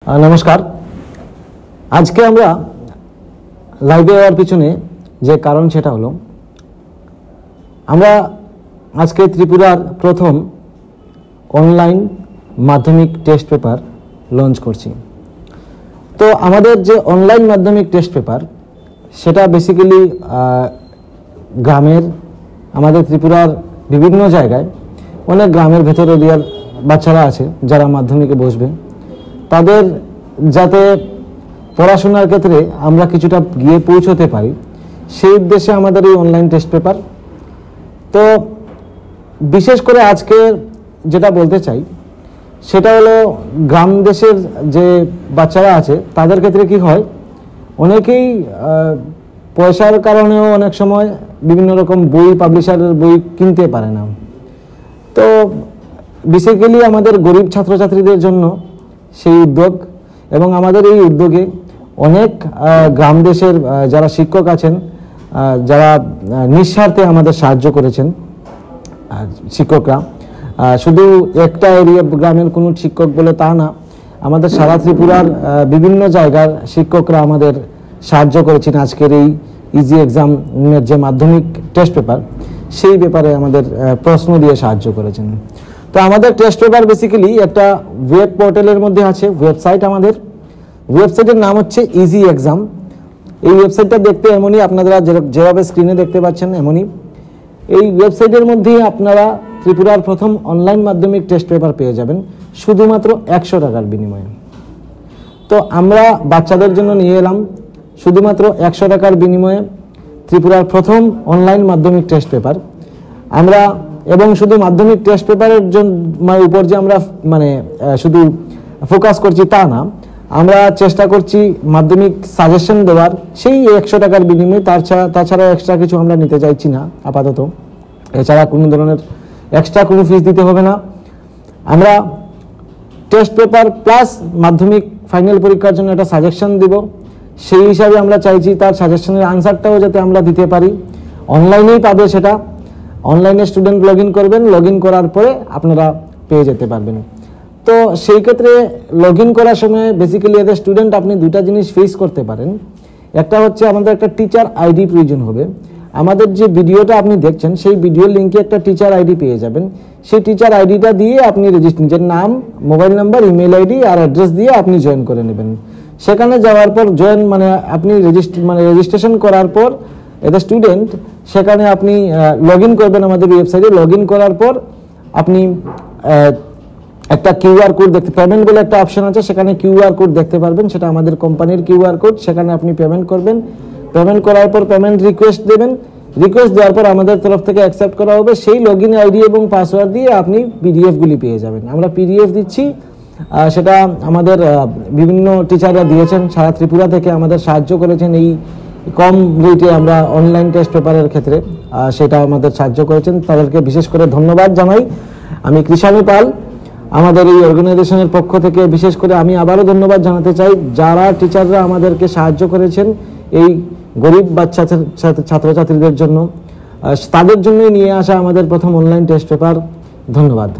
नमस्कार। आज के আমরা লাইভে আসার পিছনে যে কারণ সেটা হলো আমরা আজকে ত্রিপুরার প্রথম অনলাইন মাধ্যমিক টেস্ট পেপার লঞ্চ করছি। তো আমাদের যে অনলাইন মাধ্যমিক টেস্ট পেপার সেটা বেসিক্যালি গ্রামের আমাদের ত্রিপুরার বিভিন্ন জায়গায় অনেক গ্রামের ভেতর এরিয়ার বাচ্চারা আছে যারা মাধ্যমিকে বসবে, তাদের যাতে পড়াশোনার ক্ষেত্রে আমরা কিছুটা গিয়ে পৌঁছতে পারি সেই উদ্দেশ্যে আমাদের এই অনলাইন টেস্ট পেপার। তো বিশেষ করে আজকে যেটা বলতে চাই সেটা হলো গ্রাম দেশের যে বাচ্চারা আছে তাদের ক্ষেত্রে কি হয়, অনেকেই পয়সার কারণেও অনেক সময় বিভিন্ন রকম বই পাবলিশারের বই কিনতে পারে না। তো বেসিক্যালি আমাদের গরিব ছাত্রছাত্রীদের জন্য সেই উদ্যোগ, এবং আমাদের এই উদ্যোগে অনেক গ্রাম দেশের যারা শিক্ষক আছেন যারা নিঃস্বার্থে আমাদের সাহায্য করেছেন। শিক্ষকরা শুধু একটা এরিয়া গ্রামের কোনো শিক্ষক বলে তা না, আমাদের সারা ত্রিপুরার বিভিন্ন জায়গার শিক্ষকরা আমাদের সাহায্য করেছেন আজকের এই ইজি এক্সামের যে মাধ্যমিক টেস্ট পেপার সেই ব্যাপারে আমাদের প্রশ্ন দিয়ে সাহায্য করেছেন। তো আমাদের টেস্ট পেপার বেসিক্যালি একটা ওয়েব পোর্টালের মধ্যে আছে, ওয়েবসাইট, আমাদের ওয়েবসাইটের নাম হচ্ছে ইজি এক্সাম। এই ওয়েবসাইটটা দেখতে এমনই, আপনারা যেভাবে স্ক্রিনে দেখতে পাচ্ছেন এমনই। এই ওয়েবসাইটের মধ্যে আপনারা ত্রিপুরার প্রথম অনলাইন মাধ্যমিক টেস্ট পেপার পেয়ে যাবেন শুধুমাত্র 100 টাকার বিনিময়ে। তো আমরা বাচ্চাদের জন্য নিয়ে এলাম শুধুমাত্র 100 টাকার বিনিময়ে ত্রিপুরার প্রথম অনলাইন মাধ্যমিক টেস্ট পেপার। আমরা এবং শুধু মাধ্যমিক টেস্ট পেপারের উপর যে আমরা শুধু ফোকাস করছি তা না, আমরা চেষ্টা করছি মাধ্যমিক সাজেশন দেওয়ার সেই 100 টাকার বিনিময়ে। তাছাড়া এক্সট্রা কিছু আমরা নিতে চাইছি না আপাতত, এছাড়া কোনো ধরনের এক্সট্রা কোনো ফিস দিতে হবে না। আমরা টেস্ট পেপার প্লাস মাধ্যমিক ফাইনাল পরীক্ষার জন্য একটা সাজেশন দিব, সেই হিসাবে আমরা চাইছি তার সাজেশনের আনসারটাও যাতে আমরা দিতে পারি। অনলাইনেই পাবে সেটা, অনলাইনে স্টুডেন্ট লগ ইন করবেন, লগ ইন করার পরে আপনারা পেয়ে যেতে পারবেন। তো সেই ক্ষেত্রে লগ ইন করার সময় বেসিক্যালি এদের স্টুডেন্ট আপনি দুটা জিনিস ফেস করতে পারেন। একটা হচ্ছে আমাদের একটা টিচার আইডি প্রয়োজন হবে। আমাদের যে ভিডিওটা আপনি দেখছেন সেই ভিডিও লিঙ্কে একটা টিচার আইডি পেয়ে যাবেন। সেই টিচার আইডিটা দিয়ে আপনি নিজের নাম, মোবাইল নাম্বার, ইমেল আইডি আর অ্যাড্রেস দিয়ে আপনি জয়েন করে নেবেন। সেখানে যাওয়ার পর আপনি রেজিস্ট্রেশন করার পর এদের স্টুডেন্ট সেখানে আপনি লগ ইন করবেন আমাদের ওয়েবসাইটে। লগ ইন করার পর আপনি একটা কিউআর কোড দেখতে, পেমেন্ট বলে একটা অপশন আছে, সেখানে কিউআর কোড দেখতে পারবেন, সেটা আমাদের কোম্পানির কিউআর কোড। সেখানে আপনি পেমেন্ট করবেন, পেমেন্ট করার পর পেমেন্ট রিকোয়েস্ট দেবেন, রিকোয়েস্ট দেওয়ার পর আমাদের তরফ থেকে অ্যাকসেপ্ট করা হবে। সেই লগ ইন আইডি এবং পাসওয়ার্ড দিয়ে আপনি পিডিএফগুলি পেয়ে যাবেন। আমরা পিডিএফ দিচ্ছি, সেটা আমাদের বিভিন্ন টিচাররা দিয়েছেন সারা ত্রিপুরা থেকে, আমাদের সাহায্য করেছেন এই কম রেটে আমরা অনলাইন টেস্ট পেপারের ক্ষেত্রে, সেটা আমাদের সাহায্য করেছেন, তাদেরকে বিশেষ করে ধন্যবাদ জানাই। আমি কৃষাণু পাল, আমাদের এই অর্গানাইজেশনের পক্ষ থেকে বিশেষ করে আমি আবারও ধন্যবাদ জানাতে চাই যারা টিচাররা আমাদেরকে সাহায্য করেছেন এই গরিব বাচ্চা ছাত্রছাত্রীদের জন্য, তাদের জন্যই নিয়ে আসা আমাদের প্রথম অনলাইন টেস্ট পেপার। ধন্যবাদ।